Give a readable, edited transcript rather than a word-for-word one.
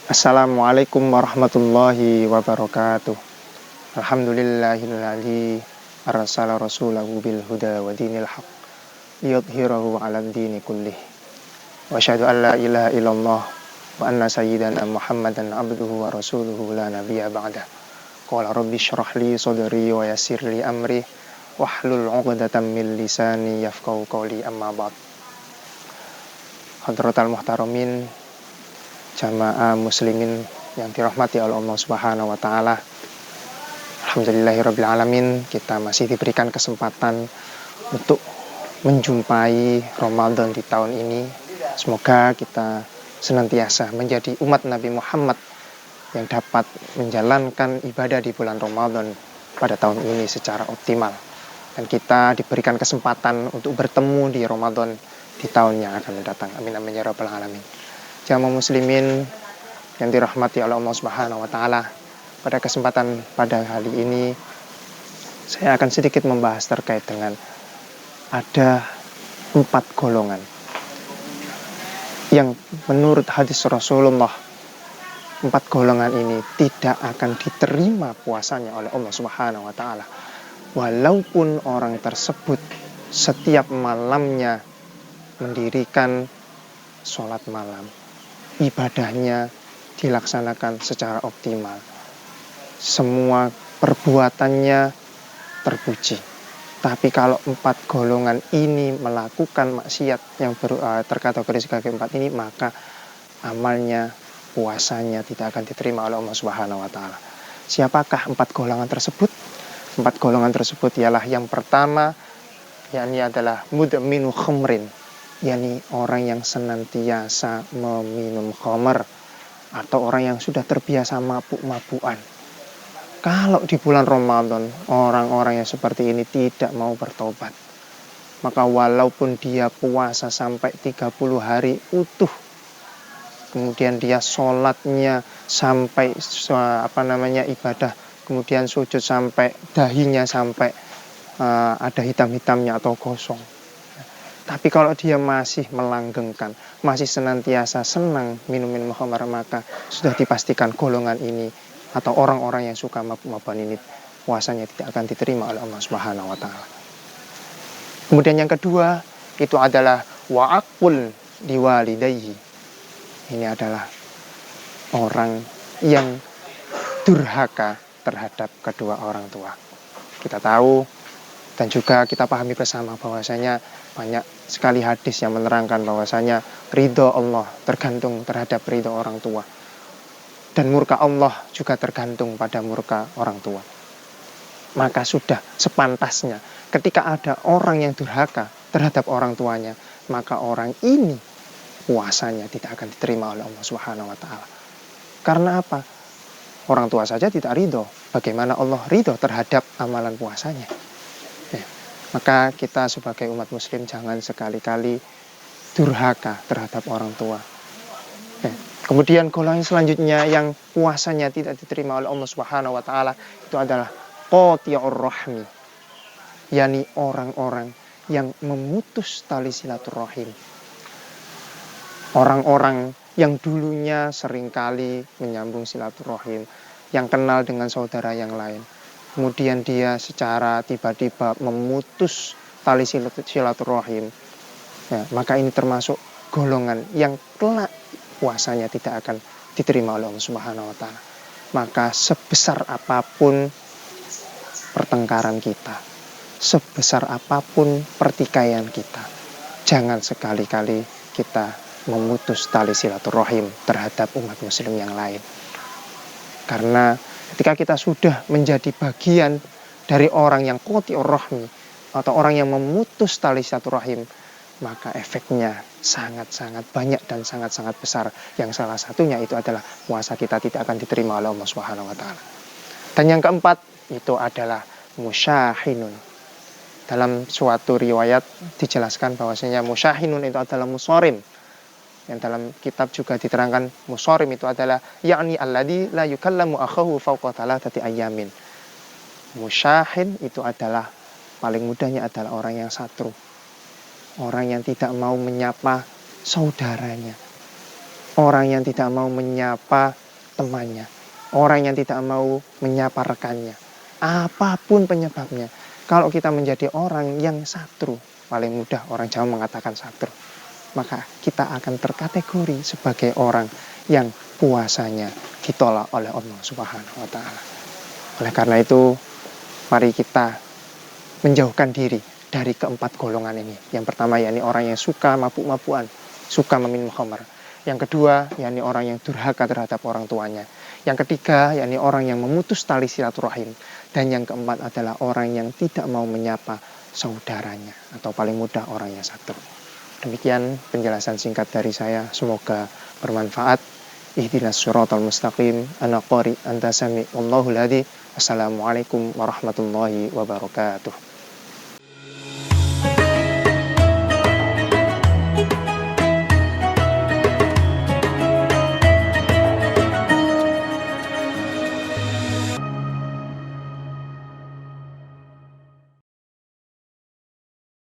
Assalamualaikum warahmatullahi wabarakatuh. Alhamdulillahilladzi arsala rasulahu bil huda wa dinil haq liyudhhirahu 'alad dini kullih. Wa asyhadu an la ilaha illallah wa anna sayyidana Muhammadan abduhu wa rasuluhu la nabiyya ba'dah. Qala rabbi shrah li sadri wa yassir li amri wahlul 'uqdatam min lisani yafqahu qawli amma ba'd. Hadratal muhtaramin, jamaah muslimin yang dirahmati oleh Allah Subhanahu wa taala. Alhamdulillahirabbil alamin, kita masih diberikan kesempatan untuk menjumpai Ramadan di tahun ini. Semoga kita senantiasa menjadi umat Nabi Muhammad yang dapat menjalankan ibadah di bulan Ramadan pada tahun ini secara optimal. Dan kita diberikan kesempatan untuk bertemu di Ramadan di tahun yang akan mendatang. Amin amin ya rabbal alamin. Jamaah muslimin yang dirahmati oleh Allah Subhanahu wa taala, pada kesempatan pada kali ini saya akan sedikit membahas terkait dengan ada 4 golongan yang menurut hadis Rasulullah 4 golongan ini tidak akan diterima puasanya oleh Allah Subhanahu wa taala, walaupun orang tersebut setiap malamnya mendirikan sholat malam, ibadahnya dilaksanakan secara optimal, semua perbuatannya terpuji. Tapi kalau 4 golongan ini melakukan maksiat yang terkategori sebagai 4 ini, maka amalnya, puasanya tidak akan diterima oleh Allah Subhanahu wa taala. Siapakah 4 golongan tersebut? 4 golongan tersebut ialah yang pertama, yakni adalah mudminu khamrin, yakni orang yang senantiasa meminum khamr, atau orang yang sudah terbiasa mabuk-mabukan. Kalau di bulan Ramadan orang-orang yang seperti ini tidak mau bertobat, maka walaupun dia puasa sampai 30 hari utuh, kemudian dia sholatnya sampai ibadah, kemudian sujud sampai dahinya sampai ada hitam-hitamnya atau gosong, tapi kalau dia masih melanggengkan, masih senantiasa senang minum khamar, maka sudah dipastikan golongan ini atau orang-orang yang suka mabuk-mabukan ini puasanya tidak akan diterima oleh Allah Subhanahu wa taala. Kemudian yang kedua itu adalah wa'aqul liwalidayhi. Ini adalah orang yang durhaka terhadap kedua orang tua. Kita tahu dan juga kita pahami bersama bahwasanya banyak sekali hadis yang menerangkan bahwasanya ridho Allah tergantung terhadap ridho orang tua, dan murka Allah juga tergantung pada murka orang tua. Maka sudah sepantasnya ketika ada orang yang durhaka terhadap orang tuanya, maka orang ini puasanya tidak akan diterima oleh Allah Subhanahu wa taala. Karena apa? Orang tua saja tidak ridho, bagaimana Allah ridho terhadap amalan puasanya? Maka kita sebagai umat muslim jangan sekali-kali durhaka terhadap orang tua. Kemudian golongan selanjutnya yang puasanya tidak diterima oleh Allah Subhanahu wa taala itu adalah qati'ur rahmi, yakni orang-orang yang memutus tali silaturahim. Orang-orang yang dulunya seringkali menyambung silaturahim, yang kenal dengan saudara yang lain, kemudian dia secara tiba-tiba memutus tali silaturahim, maka ini termasuk golongan yang kelak puasanya tidak akan diterima oleh Allah Subhanahu wa taala. Maka sebesar apapun pertengkaran kita, sebesar apapun pertikaian kita, jangan sekali-kali kita memutus tali silaturahim terhadap umat muslim yang lain. Karena ketika kita sudah menjadi bagian dari orang yang qati'ur rahmi atau orang yang memutus tali silaturahim, maka efeknya sangat-sangat banyak dan sangat-sangat besar. Yang salah satunya itu adalah puasa kita tidak akan diterima oleh Allah Subhanahu wa taala. Dan yang keempat itu adalah musyahinun. Dalam suatu riwayat dijelaskan bahwasanya musyahinun itu adalah musorim. Yang dalam kitab juga diterangkan musorim itu adalah yakni alladzi la yukallamu akhahu fawqa thalathati ayyamin. Musyahin itu adalah paling mudahnya adalah orang yang satru, orang yang tidak mau menyapa saudaranya, orang yang tidak mau menyapa temannya, orang yang tidak mau menyapa rekannya. Apapun penyebabnya, kalau kita menjadi orang yang satru, paling mudah orang Jawa mengatakan satru, maka kita akan terkategori sebagai orang yang puasanya ditolak oleh Allah Subhanahu wa Ta'ala. Oleh karena itu, mari kita menjauhkan diri dari keempat golongan ini. Yang pertama, yakni orang yang suka mabuk-mabukan, suka meminum khamar. Yang kedua, yakni orang yang durhaka terhadap orang tuanya. Yang ketiga, yakni orang yang memutus tali silaturahim. Dan yang keempat adalah orang yang tidak mau menyapa saudaranya, atau paling mudah orang yang satu. Demikian penjelasan singkat dari saya, semoga bermanfaat. Ihdinas siratal mustaqim, ana qari anta sami, wallahu ladzi. Assalamualaikum warahmatullahi wabarakatuh.